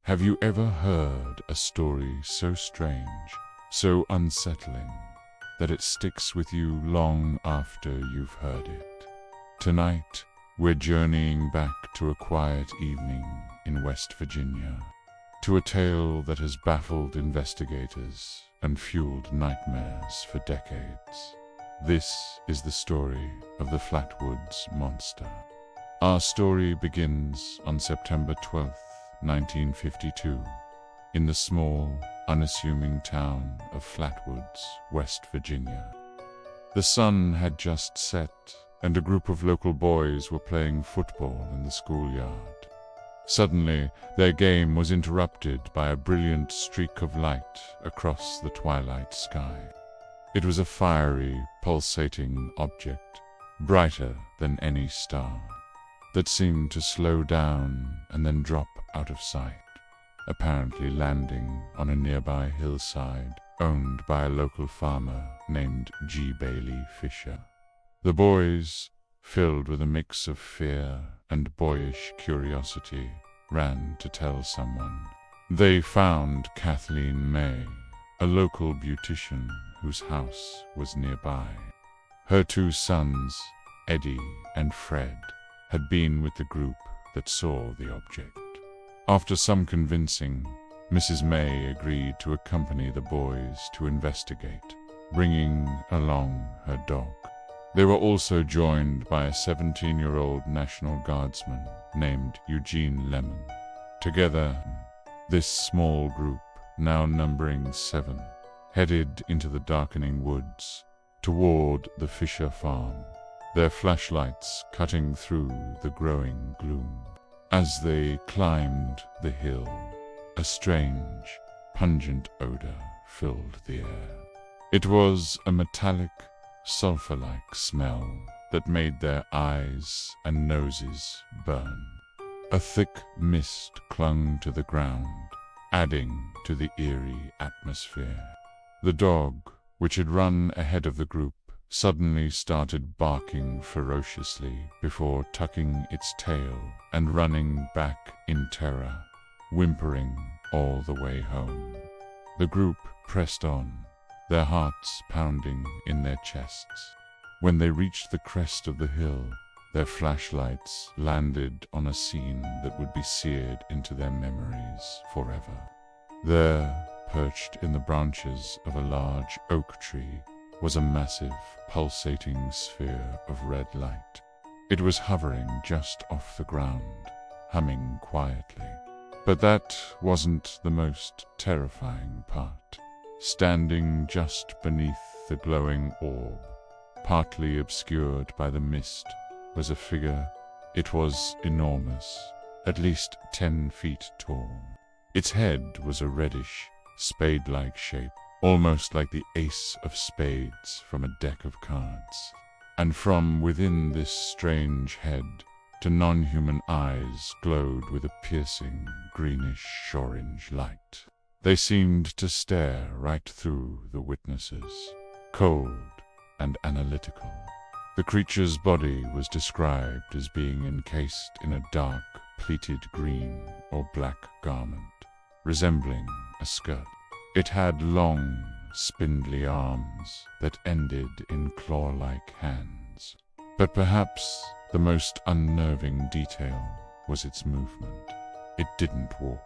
Have you ever heard a story so strange, so unsettling, that it sticks with you long after you've heard it? Tonight, we're journeying back to a quiet evening in West Virginia, to a tale that has baffled investigators and fueled nightmares for decades. This is the story of the Flatwoods Monster. Our story begins on September 12th, 1952, in the small, unassuming town of Flatwoods, West Virginia. The sun had just set, and a group of local boys were playing football in the schoolyard. Suddenly, their game was interrupted by a brilliant streak of light across the twilight sky. It was a fiery, pulsating object, brighter than any star, that seemed to slow down and then drop out of sight, apparently landing on a nearby hillside owned by a local farmer named G. Bailey Fisher. The boys, filled with a mix of fear and boyish curiosity, ran to tell someone. They found Kathleen May, a local beautician whose house was nearby. Her two sons, Eddie and Fred, had been with the group that saw the object. After some convincing, Mrs. May agreed to accompany the boys to investigate, bringing along her dog. They were also joined by a 17-year-old National Guardsman named Eugene Lemon. Together, this small group, now numbering 7, headed into the darkening woods toward the Fisher farm, their flashlights cutting through the growing gloom. As they climbed the hill, a strange, pungent odor filled the air. It was a metallic, sulfur-like smell that made their eyes and noses burn. A thick mist clung to the ground, adding to the eerie atmosphere. The dog, which had run ahead of the group, suddenly started barking ferociously before tucking its tail and running back in terror, whimpering all the way home. The group pressed on, their hearts pounding in their chests. When they reached the crest of the hill, their flashlights landed on a scene that would be seared into their memories forever. There, perched in the branches of a large oak tree, was a massive, pulsating sphere of red light. It was hovering just off the ground, humming quietly. But that wasn't the most terrifying part. Standing just beneath the glowing orb, partly obscured by the mist, was a figure. It was enormous, at least 10 feet tall. Its head was a reddish, spade-like shape, almost like the ace of spades from a deck of cards. And from within this strange head, to non-human eyes glowed with a piercing, greenish-orange light. They seemed to stare right through the witnesses, cold and analytical. The creature's body was described as being encased in a dark, pleated green or black garment, resembling a skirt. It had long, spindly arms that ended in claw-like hands. But perhaps the most unnerving detail was its movement. It didn't walk.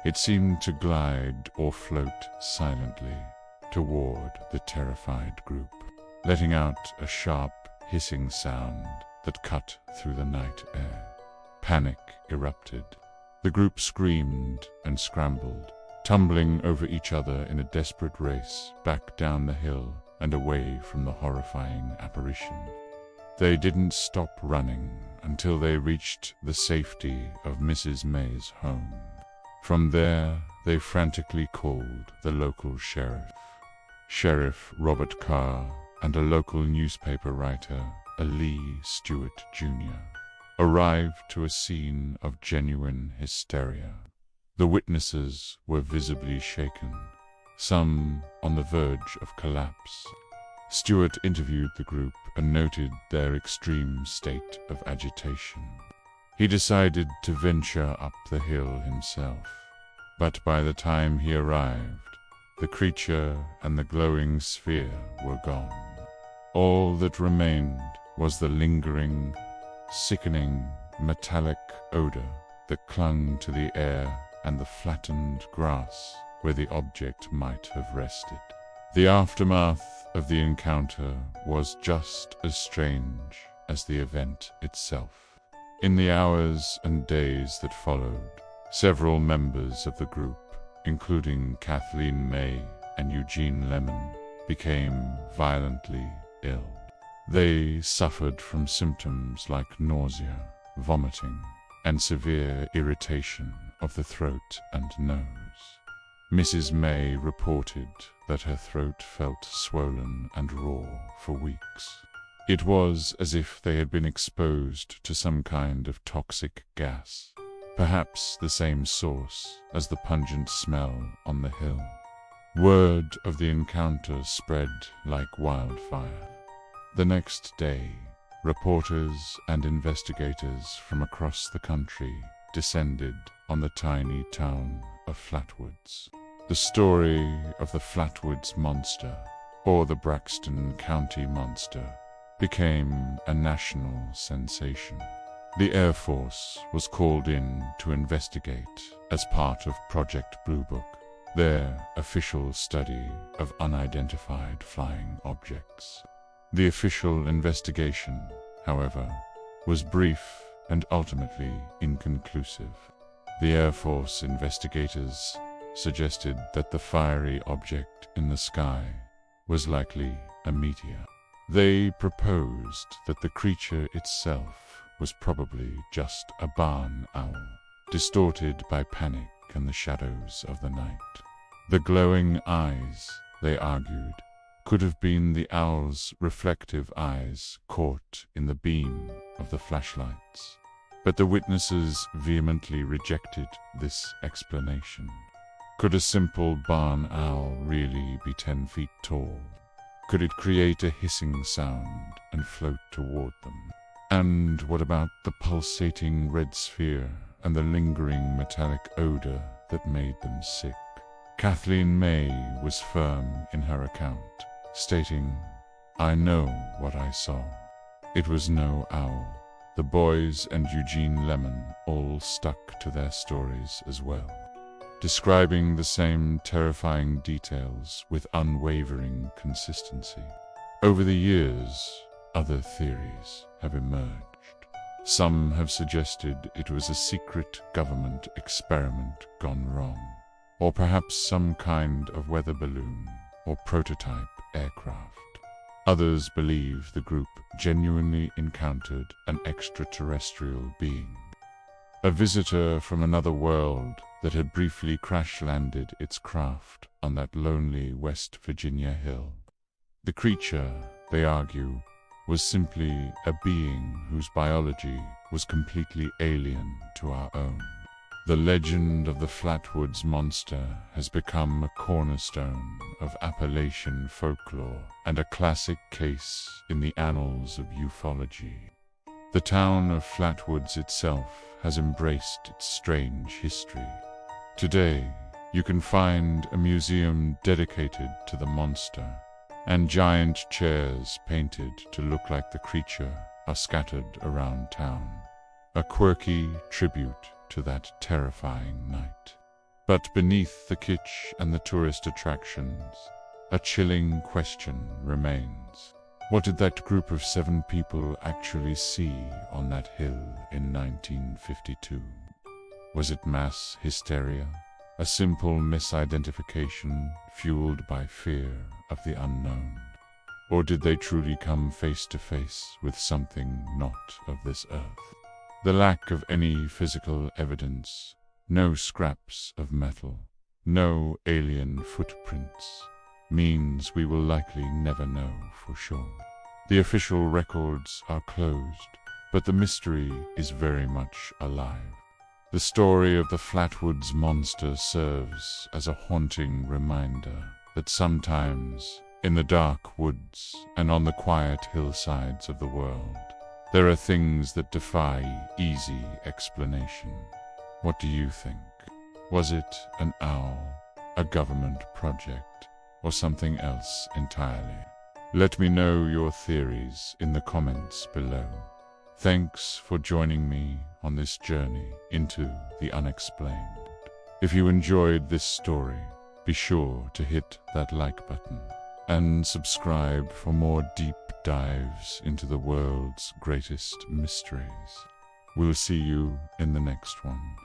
It seemed to glide or float silently toward the terrified group, letting out a sharp, hissing sound that cut through the night air. Panic erupted. The group screamed and scrambled, tumbling over each other in a desperate race back down the hill and away from the horrifying apparition. They didn't stop running until they reached the safety of Mrs. May's home. From there, they frantically called the local sheriff. Sheriff Robert Carr and a local newspaper writer, Lee Stewart Jr., arrived to a scene of genuine hysteria. The witnesses were visibly shaken, some on the verge of collapse. Stewart interviewed the group and noted their extreme state of agitation. He decided to venture up the hill himself, But by the time he arrived, the creature and the glowing sphere were gone. All that remained was the lingering, sickening, metallic odor that clung to the air and the flattened grass where the object might have rested. The aftermath of the encounter was just as strange as the event itself. In the hours and days that followed, several members of the group, including Kathleen May and Eugene Lemon, became violently ill. They suffered from symptoms like nausea, vomiting, and severe irritation of the throat and nose. Mrs. May reported that her throat felt swollen and raw for weeks. It was as if they had been exposed to some kind of toxic gas, perhaps the same source as the pungent smell on the hill. Word of the encounter spread like wildfire. The next day, reporters and investigators from across the country descended on the tiny town of Flatwoods. The story of the Flatwoods Monster, or the Braxton County Monster, became a national sensation. The Air Force was called in to investigate as part of Project Blue Book, their official study of unidentified flying objects. The official investigation, however, was brief and ultimately inconclusive. The Air Force investigators suggested that the fiery object in the sky was likely a meteor. They proposed that the creature itself was probably just a barn owl, distorted by panic and the shadows of the night. The glowing eyes, they argued, could have been the owl's reflective eyes caught in the beam of the flashlights. But the witnesses vehemently rejected this explanation. Could a simple barn owl really be 10 feet tall? Could it create a hissing sound and float toward them? And what about the pulsating red sphere and the lingering metallic odor that made them sick? Kathleen May was firm in her account, stating, "I know what I saw. It was no owl." The boys and Eugene Lemon all stuck to their stories as well, describing the same terrifying details with unwavering consistency. Over the years, other theories have emerged. Some have suggested it was a secret government experiment gone wrong, or perhaps some kind of weather balloon or prototype aircraft. Others believe the group genuinely encountered an extraterrestrial being, a visitor from another world that had briefly crash-landed its craft on that lonely West Virginia hill. The creature, they argue, was simply a being whose biology was completely alien to our own. The legend of the Flatwoods Monster has become a cornerstone of Appalachian folklore and a classic case in the annals of ufology. The town of Flatwoods itself has embraced its strange history. Today, you can find a museum dedicated to the monster, and giant chairs painted to look like the creature are scattered around town, a quirky tribute to that terrifying night. But beneath the kitsch and the tourist attractions, a chilling question remains. What did that group of 7 people actually see on that hill in 1952? Was it mass hysteria, a simple misidentification fueled by fear of the unknown? Or did they truly come face to face with something not of this earth? The lack of any physical evidence, no scraps of metal, no alien footprints, means we will likely never know for sure. The official records are closed, but the mystery is very much alive. The story of the Flatwoods Monster serves as a haunting reminder that sometimes, in the dark woods and on the quiet hillsides of the world, there are things that defy easy explanation. What do you think? Was it an owl, a government project, or something else entirely? Let me know your theories in the comments below. Thanks for joining me on this journey into the unexplained. If you enjoyed this story, be sure to hit that like button and subscribe for more deep dives into the world's greatest mysteries. We'll see you in the next one.